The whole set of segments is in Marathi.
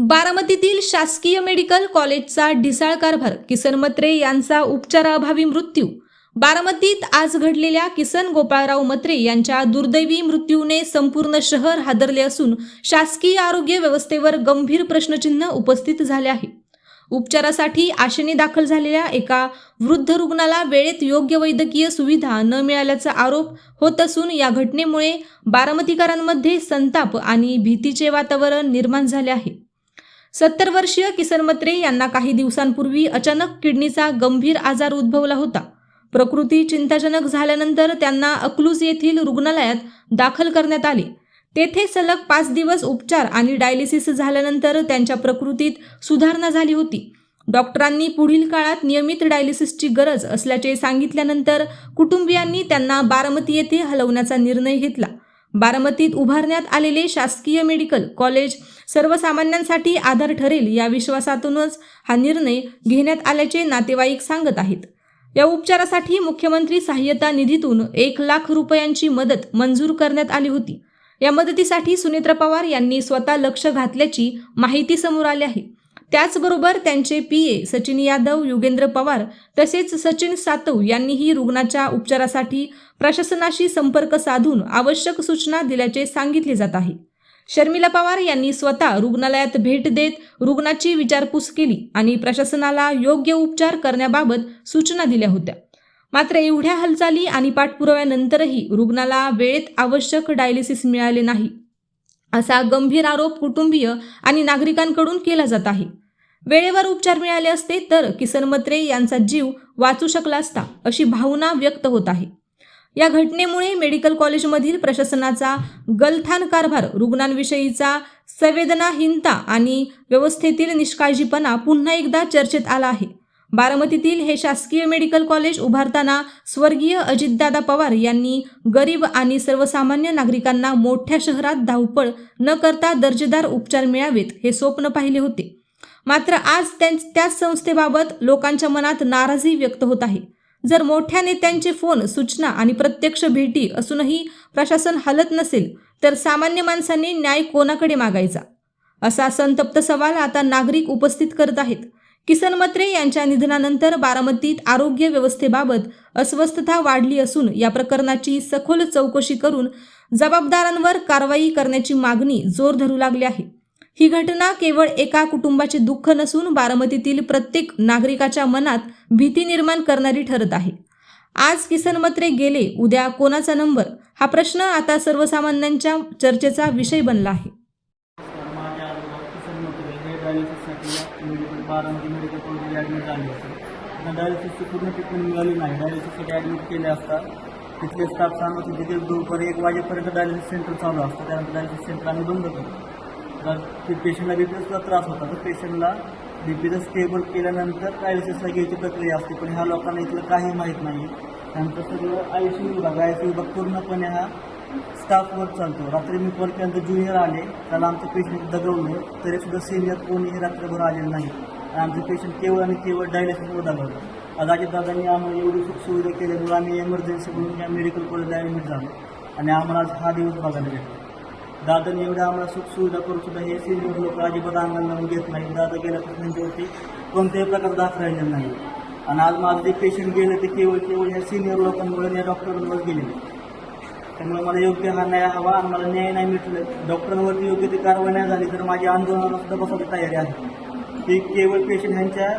बारामतीतील शासकीय मेडिकल कॉलेजचा ढिसाळ कारभार, किसन मत्रे यांचा उपचाराअभावी मृत्यू। बारामतीत आज घडलेल्या किसन गोपाळराव मत्रे यांच्या दुर्दैवी मृत्यूने संपूर्ण शहर हादरले असून शासकीय आरोग्य व्यवस्थेवर गंभीर प्रश्नचिन्ह उपस्थित झाले आहे। उपचारासाठी आशेने दाखल झालेल्या एका वृद्ध रुग्णाला वेळेत योग्य वैद्यकीय सुविधा न मिळाल्याचा आरोप होत असून या घटनेमुळे बारामतीकरांमध्ये संताप आणि भीतीचे वातावरण निर्माण झाले आहे। 70 वर्षीय किसन मत्रे यांना काही दिवसांपूर्वी अचानक किडनीचा गंभीर आजार उद्भवला होता। प्रकृती चिंताजनक झाल्यानंतर त्यांना अकलूज येथील रुग्णालयात दाखल करण्यात आले। तेथे सलग 5 दिवस उपचार आणि डायलिसिस झाल्यानंतर त्यांच्या प्रकृतीत सुधारणा झाली होती। डॉक्टरांनी पुढील काळात नियमित डायलिसिसची गरज असल्याचे सांगितल्यानंतर कुटुंबियांनी त्यांना बारामती येथे हलवण्याचा निर्णय घेतला। बारामतीत उभारण्यात आलेले शासकीय मेडिकल कॉलेज सर्वसामान्यांसाठी आधार ठरेल या विश्वासातूनच हा निर्णय घेण्यात आल्याचे नातेवाईक सांगत आहेत। या उपचारासाठी मुख्यमंत्री सहाय्यता निधीतून 1 लाख रुपयांची मदत मंजूर करण्यात आली होती। या मदतीसाठी सुनेत्रा पवार यांनी स्वतः लक्ष घातल्याची माहिती समोर आली आहे। त्याचबरोबर त्यांचे पीए सचिन यादव, युगेंद्र पवार तसेच सचिन सातव यांनीही रुग्णाच्या उपचारासाठी प्रशासनाशी संपर्क साधून आवश्यक सूचना दिल्याचे सांगितले जात आहे। शर्मिला पवार यांनी स्वतः रुग्णालयात भेट देत रुग्णाची विचारपूस केली आणि प्रशासनाला योग्य उपचार करण्याबाबत सूचना दिल्या होत्या। मात्र एवढ्या हालचाली आणि पाठपुराव्यानंतरही रुग्णाला वेळेत आवश्यक डायलिसिस मिळाले नाही, असा गंभीर आरोप कुटुंबीय आणि नागरिकांकडून केला जात आहे। वेळेवर उपचार मिळाले असते तर किसन मत्रे यांचा जीव वाचू शकला असता, अशी भावना व्यक्त होत आहे। या घटनेमुळे मेडिकल कॉलेजमधील प्रशासनाचा गलथान कारभार, रुग्णांविषयीचा संवेदनाहीनता आणि व्यवस्थेतील निष्काळजीपणा पुन्हा एकदा चर्चेत आला आहे। बारामतीतील हे शासकीय मेडिकल कॉलेज उभारताना स्वर्गीय अजितदादा पवार यांनी गरीब आणि सर्वसामान्य नागरिकांना मोठ्या शहरात धावपळ न करता दर्जेदार उपचार मिळावेत हे स्वप्न पाहिले होते। मात्र आज त्याच संस्थेबाबत लोकांच्या मनात नाराजी व्यक्त होत आहे। जर मोठ्या नेत्यांचे फोन, सूचना आणि प्रत्यक्ष भेटी असूनही प्रशासन हलत नसेल तर सामान्य माणसाने न्याय कोणाकडे मागायचा, असा संतप्त सवाल आता नागरिक उपस्थित करत आहेत। किसन मत्रे यांच्या निधनानंतर बारामतीत आरोग्य व्यवस्थेबाबत अस्वस्थता वाढली असून या प्रकरणाची सखोल चौकशी करून जबाबदारांवर कारवाई करण्याची मागणी जोर धरू लागली आहे। ही घटना केवळ एका कुटुंबाचे दुःख नसून बारामतीतील प्रत्येक नागरिकाच्या मनात भीती निर्माण करणारी ठरत आहे। आज किसन मत्रे गेले, उद्या कोणाचा नंबर, हा प्रश्न आता सर्वसामान्यांच्या चर्चेचा विषय बनला आहे। बारामती मेडिकल कॉलेज ॲडमिट झाली होती। डायलिसिसची पूर्ण ट्रीटमेंट मिळाली नाही। डायलिसिससाठी ॲडमिट केले असता तिथले स्टाफ सांगत होते की दुपारी 1 वाजेपर्यंत डायलिसिस सेंटर चालू असतं, त्यानंतर डायलिसिस सेंटर आम्ही बंद करतो। तर ते पेशंटला बीपीचा त्रास होता, तर पेशंटला बीपीचं स्टेबल केल्यानंतर डायलिसिसला घ्यायची प्रक्रिया असते, पण ह्या लोकांना इथलं काही माहीत नाही। त्यानंतर सगळं ICU विभाग पूर्णपणे हा स्टाफवर चालतो। रात्री मी परपर्यंत ज्युनियर आले, त्याला आमचं पेशंट दगवलं, तरीसुद्धा सिनियर कोणीही रात्रभर आलेलं नाही। आमचे पेशंट केवळ आणि केवळ डायलिसिसवर दगवलं। आज अजितदादांनी आम्हाला एवढी सुखसुविधा केल्यामुळे आम्ही इमर्जन्सी म्हणून या मेडिकल कॉलेजला ॲडमिट झालो आणि आम्हाला आज हा दिवस बघायला भेटला। दादांनी एवढ्या आम्हाला सुखसुविधा करून सुद्धा हे सिनियर लोक अजिबात अंगाला घेत नाही। दादा गेल्यापासून त्यांच्यावरती कोणत्याही प्रकार दाख राहिलेला नाही आणि आज माझं जे पेशंट गेले ते केवळ ह्या सिनियर लोकांमुळे या डॉक्टरांवर गेलेले। त्यामुळे मला योग्य हा न्याय हवा आणि मला न्याय नाही मिळालं, डॉक्टरांवरती योग्य ती कारवाई नाही झाली तर माझी आंदोलनाला सुद्धा बसायची तयारी आहे। ते केवळ पेशंट ह्यांच्या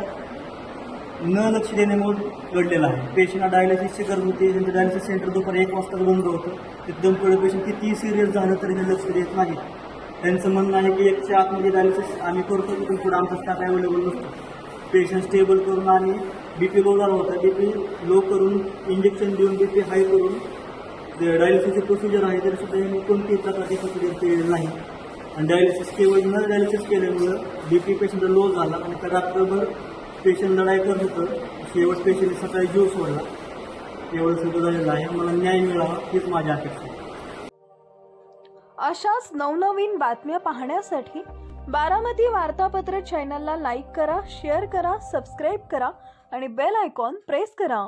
न लक्ष देण्यामुळे घडलेलं आहे। पेशंटला डायलिसिसची गरज होती, त्यांचं डायलिसिस सेंटर दुपारी 1 वाजता बंद होतं। तिथून पुढे पेशंट कितीही सिरियस झालं तरी ते लक्ष देत नाही। त्यांचं म्हणणं आहे की 1च्या आतमध्ये डायलिसिस आम्ही करतो, तिथून पुढे आमचा स्टाफ अवेलेबल नसतो। पेशंट स्टेबल करून आणि BP लो झाला होता, BP लो करून इंजेक्शन देऊन BP हाय करून डायलिसिसची प्रोसिजर आहे तरी सुद्धा यांनी कोणतीही प्रकारची प्रोसिजर केलेली नाही आणि डायलिसिस केवळ न डायलिसिस केल्यामुळं BP पेशंट लो झाला आणि रात्रभर पेशंट लढाई करत होतं। शेवट पेशंट सकाळी जीव सोडला। एवढं सगळं झालेलं आहे। मला न्याय मिळावा हीच माझी अपेक्षा आहे। अशाच नवनवीन बातम्या पाहण्यासाठी बारामती वार्तापत्र चॅनलला लाईक करा, शेअर करा, सबस्क्राईब करा आणि बेल आयकॉन प्रेस करा।